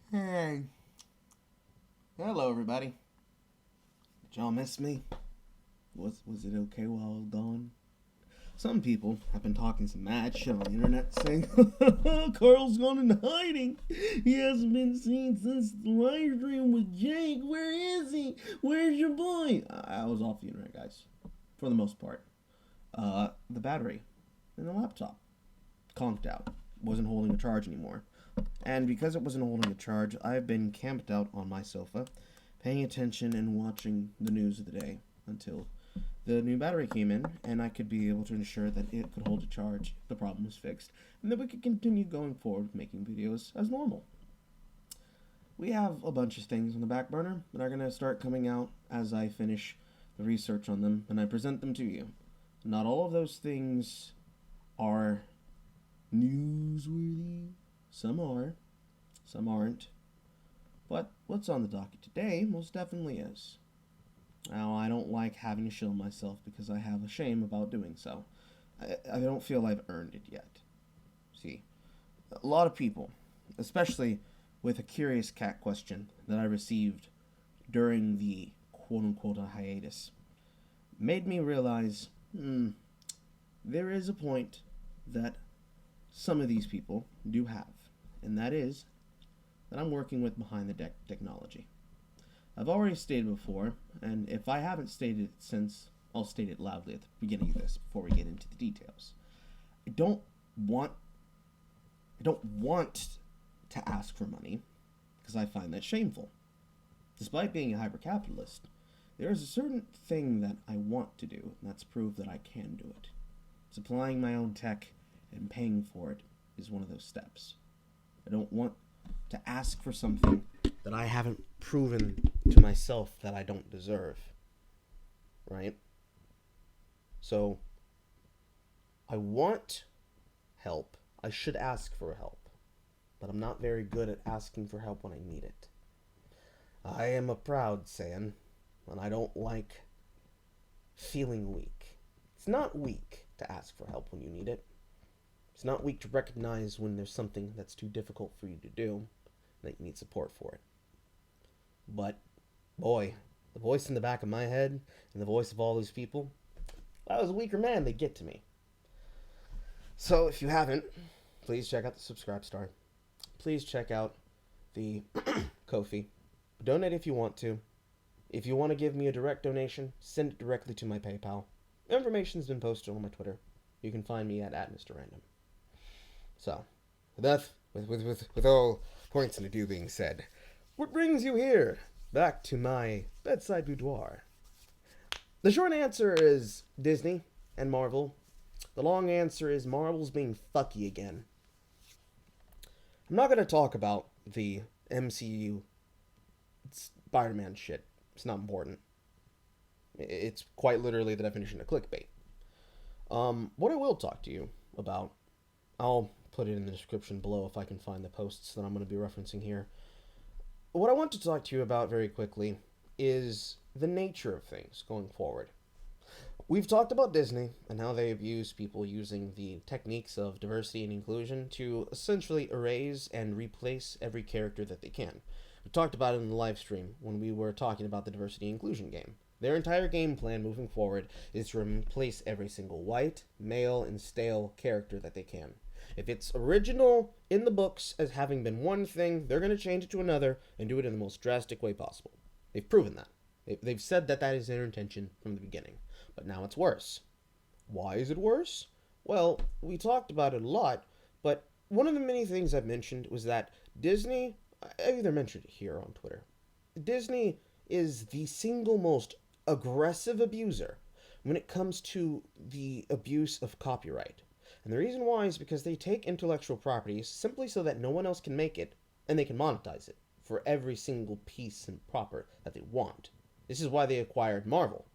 Hey. Hello, everybody. Did y'all miss me? Was it okay while I was gone? Some people have been talking some mad shit on the internet saying, Carl's gone into hiding. He hasn't been seen since the live stream with Jake. Where is he? Where's your boy? I was off the internet, guys. For the most part. The battery in the laptop conked out. Wasn't holding a charge anymore. And because it wasn't holding a charge, I've been camped out on my sofa, paying attention and watching the news of the day until the new battery came in and I could be able to ensure that it could hold a charge, the problem was fixed, and that we could continue going forward making videos as normal. We have a bunch of things on the back burner that are going to start coming out as I finish the research on them and I present them to you. Not all of those things are newsworthy. Some are, some aren't. But what's on the docket today most definitely is. Now, I don't like having to shield myself because I have a shame about doing so. I don't feel I've earned it yet. See, a lot of people, especially with a curious cat question that I received during the quote unquote hiatus, made me realize there is a point that some of these people do have, and that is that I'm working with behind the deck technology. I've already stated before, and if I haven't stated it since, I'll state it loudly at the beginning of this before we get into the details. I don't want I don't want to ask for money because I find that shameful. Despite being a hypercapitalist, there is a certain thing that I want to do, and that's prove that I can do it. Supplying my own tech and paying for it is one of those steps. I don't want to ask for something that I haven't proven to myself that I don't deserve. Right? So, I want help. I should ask for help. But I'm not very good at asking for help when I need it. I am a proud Saiyan, and I don't like feeling weak. It's not weak to ask for help when you need it. It's not weak to recognize when there's something that's too difficult for you to do, that you need support for it. But, boy, the voice in the back of my head and the voice of all these people, if I was a weaker man, they'd get to me. So, if you haven't, please check out the Subscribe Star. Please check out the Ko-fi. Donate if you want to. If you want to give me a direct donation, send it directly to my PayPal. Information's been posted on my Twitter. You can find me at @MrRandom. So, with that, with all points and ado being said, what brings you here? Back to my bedside boudoir. The short answer is Disney and Marvel. The long answer is Marvel's being fucky again. I'm not going to talk about the MCU Spider-Man shit. It's not important. It's quite literally the definition of clickbait. What I will talk to you about, I'll put it in the description below if I can find the posts that I'm going to be referencing here. What I want to talk to you about very quickly is the nature of things going forward. We've talked about Disney and how they abuse people using the techniques of diversity and inclusion to essentially erase and replace every character that they can. We talked about it in the live stream when we were talking about the diversity inclusion game. Their entire game plan moving forward is to replace every single white, male, and stale character that they can. If it's original in the books as having been one thing, they're going to change it to another and do it in the most drastic way possible. They've proven that. They've said that that is their intention from the beginning. But now it's worse. Why is it worse? Well, we talked about it a lot, but one of the many things I've mentioned was that Disney, I either mentioned it here on Twitter, Disney is the single most aggressive abuser when it comes to the abuse of copyright. And the reason why is because they take intellectual properties simply so that no one else can make it, and they can monetize it for every single piece and proper that they want. This is why they acquired Marvel.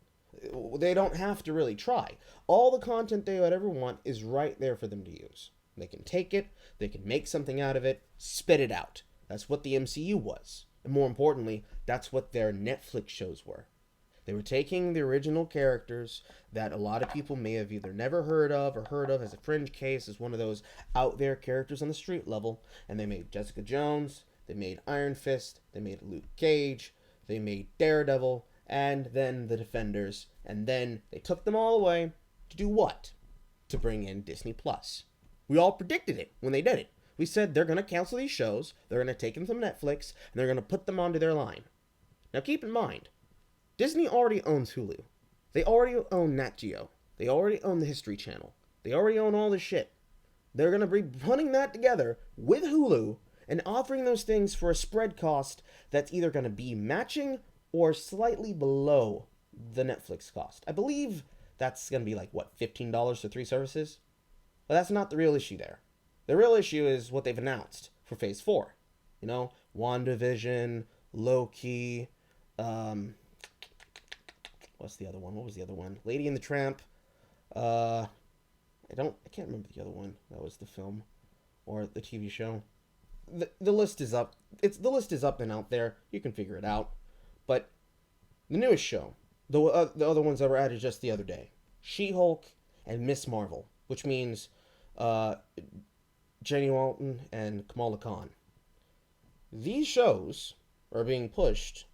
They don't have to really try. All the content they would ever want is right there for them to use. They can take it, they can make something out of it, spit it out. That's what the MCU was. And more importantly, that's what their Netflix shows were. They were taking the original characters that a lot of people may have either never heard of or heard of as a fringe case, as one of those out there characters on the street level, and they made Jessica Jones, They made Iron Fist, they made Luke Cage, they made Daredevil, and then the Defenders, and then they took them all away to do what? To bring in Disney Plus. We all predicted it when they did it. We said they're going to cancel these shows, they're going to take them from Netflix, and they're going to put them onto their line. Now keep in mind, Disney already owns Hulu. They already own Nat Geo. They already own the History Channel. They already own all this shit. They're going to be putting that together with Hulu and offering those things for a spread cost that's either going to be matching or slightly below the Netflix cost. I believe that's going to be like, what, $15 for 3 services? But that's not the real issue there. The real issue is what they've announced for Phase 4. You know, WandaVision, Loki, what's the other one? What was the other one? Lady and the Tramp. I can't remember the other one. That was the film or the TV show. The list is up. The list is up and out there. You can figure it out. But the newest show, the other ones that were added just the other day, She-Hulk and Miss Marvel, which means Jenny Walton and Kamala Khan. These shows are being pushed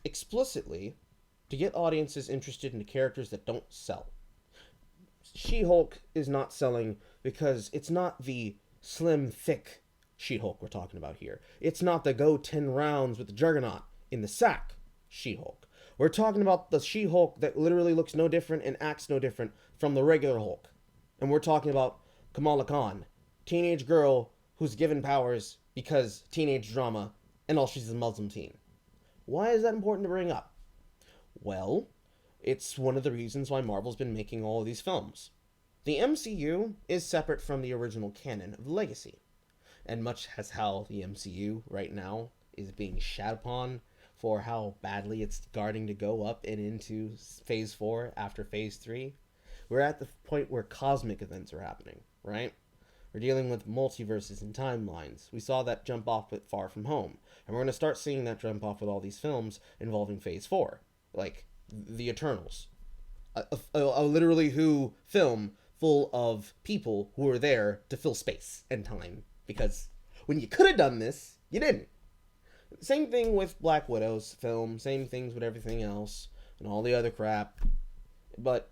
explicitly to get audiences interested in the characters that don't sell. She-Hulk is not selling because it's not the slim, thick She-Hulk we're talking about here. It's not the go 10 rounds with the Juggernaut in the sack She-Hulk. We're talking about the She-Hulk that literally looks no different and acts no different from the regular Hulk. And we're talking about Kamala Khan, teenage girl who's given powers because teenage drama, and all she's a Muslim teen. Why is that important to bring up? Well, it's one of the reasons why Marvel's been making all of these films. The MCU is separate from the original canon of Legacy, and much as how the MCU right now is being shat upon for how badly it's starting to go up and into Phase 4 after Phase 3, we're at the point where cosmic events are happening, right? We're dealing with multiverses and timelines. We saw that jump off with Far From Home, and we're going to start seeing that jump off with all these films involving Phase 4, like The Eternals, a literally Who film full of people who are there to fill space and time, because when you could have done this, you didn't. Same thing with Black Widow's film, same things with everything else, and all the other crap. But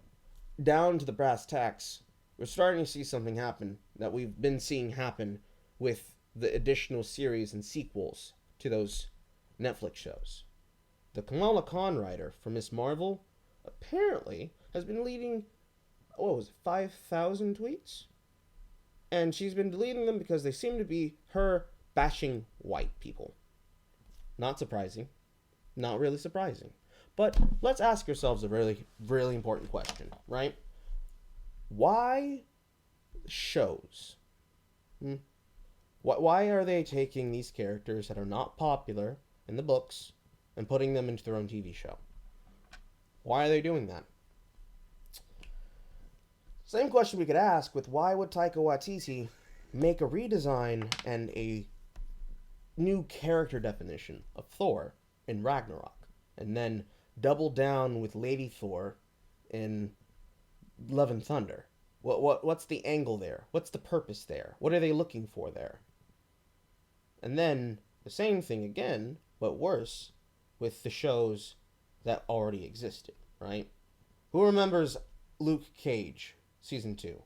down to the brass tacks, we're starting to see something happen that we've been seeing happen with the additional series and sequels to those Netflix shows. The Kamala Khan writer for Miss Marvel apparently has been leading, 5,000 tweets? And she's been deleting them because they seem to be her bashing white people. Not surprising. Not really surprising. But let's ask ourselves a really, really important question, right? Why shows? Why are they taking these characters that are not popular in the books and putting them into their own TV show? Why are they doing that? Same question we could ask with why would Taika Waititi make a redesign and a new character definition of Thor in Ragnarok, and then double down with Lady Thor in Love and Thunder? What's the angle there? What's the purpose there? What are they looking for there? And then the same thing again, but worse, with the shows that already existed, right? Who remembers Luke Cage Season 2?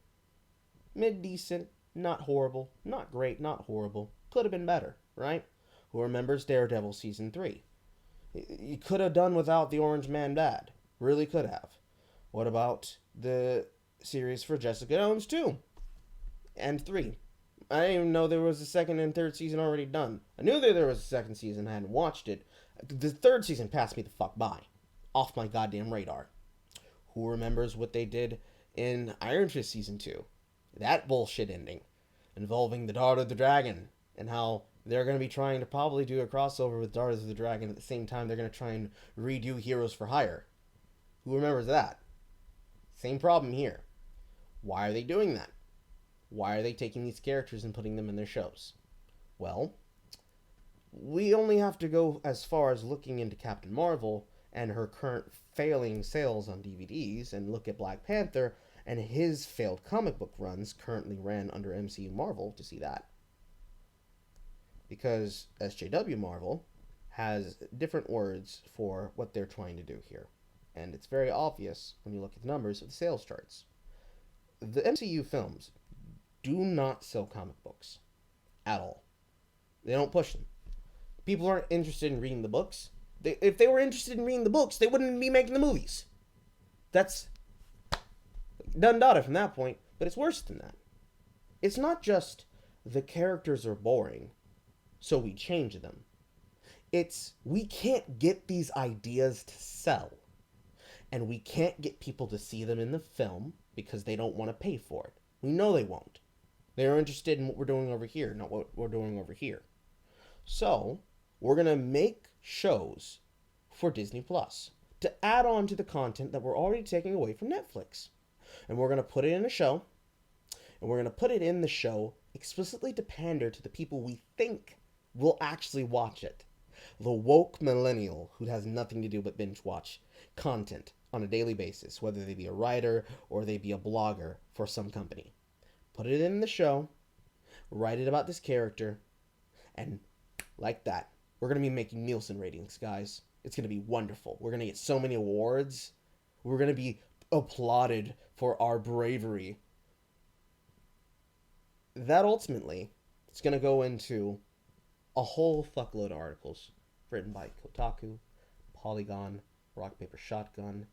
Mid-decent, not horrible, not great, not horrible. Could have been better, right? Who remembers Daredevil Season 3? You could have done without the Orange Man bad. Really could have. What about the series for Jessica Jones 2 and 3? I didn't even know there was a second and third season already done. I knew that there was a second season. I hadn't watched it. The third season passed me the fuck by. Off my goddamn radar. Who remembers what they did in Iron Fist Season 2? That bullshit ending. Involving the Daughter of the Dragon. And how they're going to be trying to probably do a crossover with Daughters of the Dragon. At the same time, they're going to try and redo Heroes for Hire. Who remembers that? Same problem here. Why are they doing that? Why are they taking these characters and putting them in their shows? Well, we only have to go as far as looking into Captain Marvel and her current failing sales on DVDs and look at Black Panther and his failed comic book runs currently ran under MCU Marvel to see that. because SJW Marvel has different words for what they're trying to do here. And it's very obvious when you look at the numbers of the sales charts. The MCU films do not sell comic books at all. They don't push them. People aren't interested in reading the books. If they were interested in reading the books, they wouldn't be making the movies. That's done data from that point, but it's worse than that. It's not just the characters are boring, so we change them. It's we can't get these ideas to sell. And we can't get people to see them in the film because they don't want to pay for it. We know they won't. They're interested in what we're doing over here, not what we're doing over here. So, we're going to make shows for Disney Plus to add on to the content that we're already taking away from Netflix. And we're going to put it in a show, and we're going to put it in the show explicitly to pander to the people we think will actually watch it. The woke millennial who has nothing to do but binge watch content on a daily basis, whether they be a writer or they be a blogger for some company. Put it in the show, write it about this character, and like that, we're going to be making Nielsen ratings, guys. It's going to be wonderful. We're going to get so many awards. We're going to be applauded for our bravery. That ultimately is going to go into a whole fuckload of articles written by Kotaku, Polygon, Rock Paper Shotgun.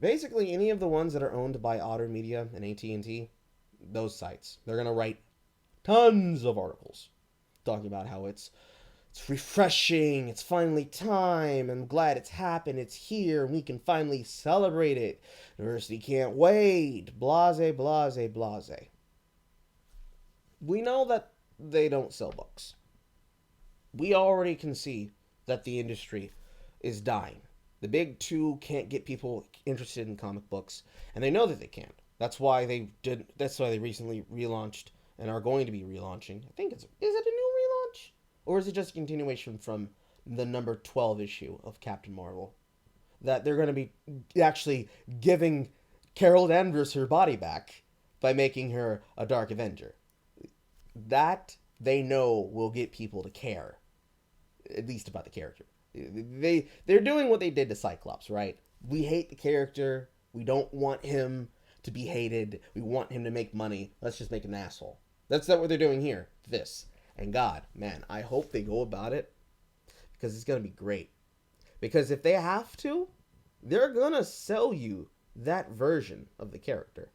Basically, any of the ones that are owned by Otter Media and AT&T, those sites, they're going to write tons of articles talking about how it's refreshing, it's finally time, I'm glad it's happened, it's here, we can finally celebrate it. University can't wait, blase, blase, blase. We know that they don't sell books. We already can see that the industry is dying. The big two can't get people interested in comic books, and they know that they can't. That's why they recently relaunched and are going to be relaunching. I think is it a new relaunch? Or is it just a continuation from the number 12 issue of Captain Marvel? That they're going to be actually giving Carol Danvers her body back by making her a Dark Avenger. That they know will get people to care, at least about the character. They're doing what they did to Cyclops, right? We hate the character. We don't want him to be hated. We want him to make money. Let's just make an asshole. That's not what they're doing here. This. And God, man, I hope they go about it because it's going to be great. Because if they have to, they're going to sell you that version of the character.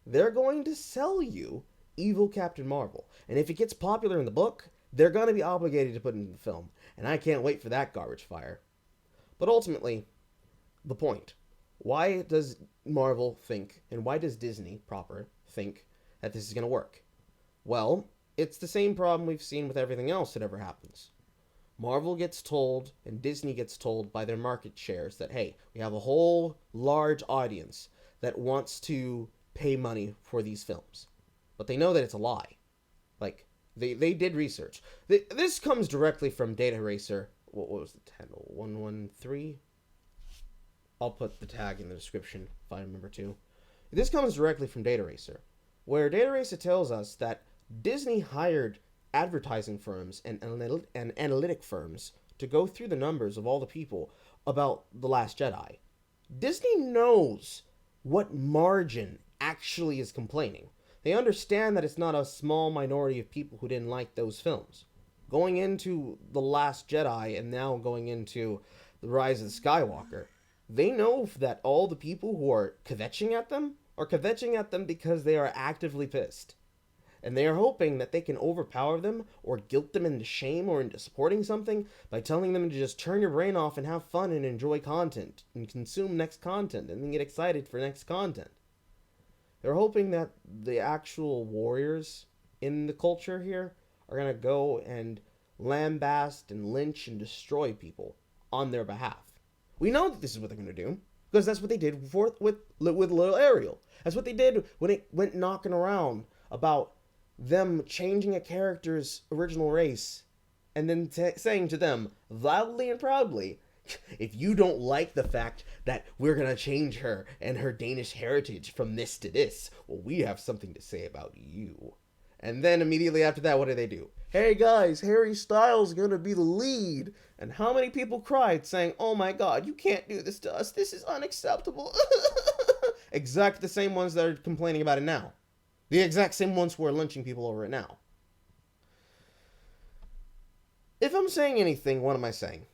They're going to sell you evil Captain Marvel. And if it gets popular in the book, they're going to be obligated to put it in the film. And I can't wait for that garbage fire. But ultimately, the point. Why does Marvel think, and why does Disney proper think that this is going to work? Well, it's the same problem we've seen with everything else that ever happens. Marvel gets told, and Disney gets told by their market shares that, hey, we have a whole large audience that wants to pay money for these films. But they know that it's a lie. Like, they did research. This comes directly from Data Racer. What was the title? 113? I'll put the tag in the description if I remember to. This comes directly from Data Racer, where Data Racer tells us that Disney hired advertising firms and analytic firms to go through the numbers of all the people about The Last Jedi. Disney knows what margin actually is complaining. They understand that it's not a small minority of people who didn't like those films. Going into The Last Jedi and now going into The Rise of the Skywalker, they know that all the people who are kvetching at them are kvetching at them because they are actively pissed. And they are hoping that they can overpower them or guilt them into shame or into supporting something by telling them to just turn your brain off and have fun and enjoy content and consume next content and then get excited for next content. They're hoping that the actual warriors in the culture here are going to go and lambast and lynch and destroy people on their behalf. We know that this is what they're going to do because that's what they did with little Ariel. That's what they did when it went knocking around about them changing a character's original race and then saying to them loudly and proudly, if you don't like the fact that we're going to change her and her Danish heritage from this to this, well, we have something to say about you. And then immediately after that, what do? hey guys, Harry Styles is gonna be the lead. And how many people cried saying, oh my god, you can't do this to us. This is unacceptable. Exact the same ones that are complaining about it now. The exact same ones who are lynching people over it now. If I'm saying anything, what am I saying?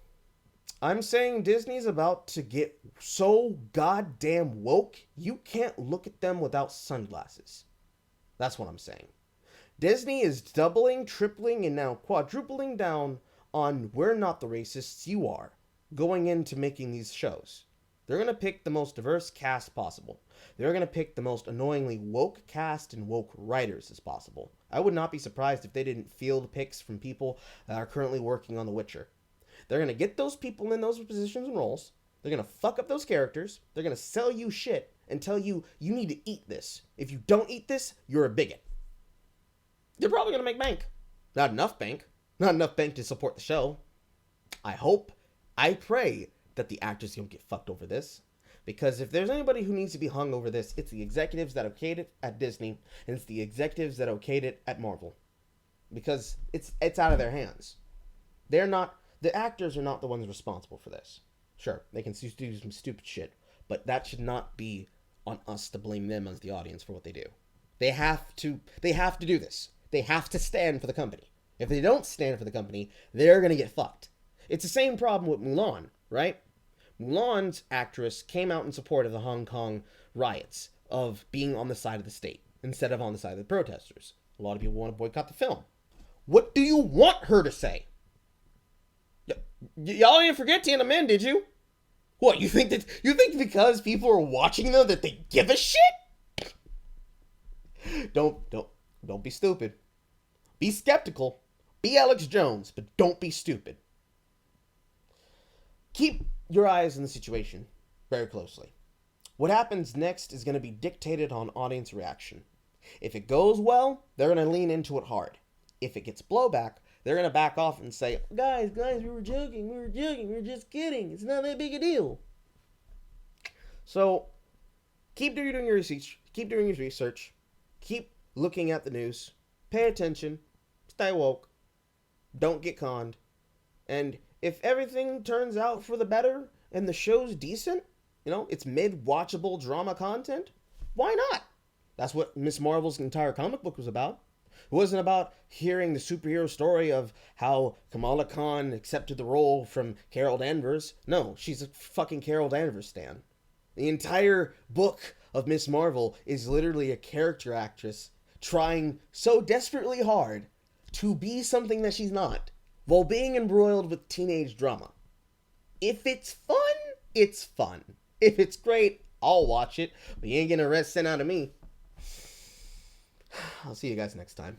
I'm saying Disney's about to get so goddamn woke, you can't look at them without sunglasses. That's what I'm saying. Disney is doubling, tripling, and now quadrupling down on we're not the racists, you are, going into making these shows. They're going to pick the most diverse cast possible. They're going to pick the most annoyingly woke cast and woke writers as possible. I would not be surprised if they didn't field picks from people that are currently working on The Witcher. They're going to get those people in those positions and roles. They're going to fuck up those characters. They're going to sell you shit and tell you, you need to eat this. If you don't eat this, you're a bigot. They're probably going to make bank. Not enough bank. Not enough bank to support the show. I pray that the actors don't get fucked over this. Because if there's anybody who needs to be hung over this, it's the executives that okayed it at Disney, and it's the executives that okayed it at Marvel. Because it's out of their hands. The actors are not the ones responsible for this. Sure, they can do some stupid shit, but that should not be on us to blame them as the audience for what they do. They have to do this. They have to stand for the company. If they don't stand for the company, they're going to get fucked. It's the same problem with Mulan, right? Mulan's actress came out in support of the Hong Kong riots, of being on the side of the state instead of on the side of the protesters. A lot of people want to boycott the film. What do you want her to say? Y'all didn't forget Tiananmen, did you? What, you think because people are watching them that they give a shit? Don't be stupid. Be skeptical. Be Alex Jones, but don't be stupid. Keep your eyes on the situation very closely. What happens next is going to be dictated on audience reaction. If it goes well, they're going to lean into it hard. If it gets blowback, they're going to back off and say, guys, we were joking, we were just kidding. It's not that big a deal. So, keep doing your research. Keep looking at the news. Pay attention. Stay woke. Don't get conned. And if everything turns out for the better and the show's decent, it's mid-watchable drama content, why not? That's what Miss Marvel's entire comic book was about. It wasn't about hearing the superhero story of how Kamala Khan accepted the role from Carol Danvers. No, she's a fucking Carol Danvers stan. The entire book of Miss Marvel is literally a character actress trying so desperately hard to be something that she's not, while being embroiled with teenage drama. If it's fun, it's fun. If it's great, I'll watch it, but you ain't getting a red cent out of me. I'll see you guys next time.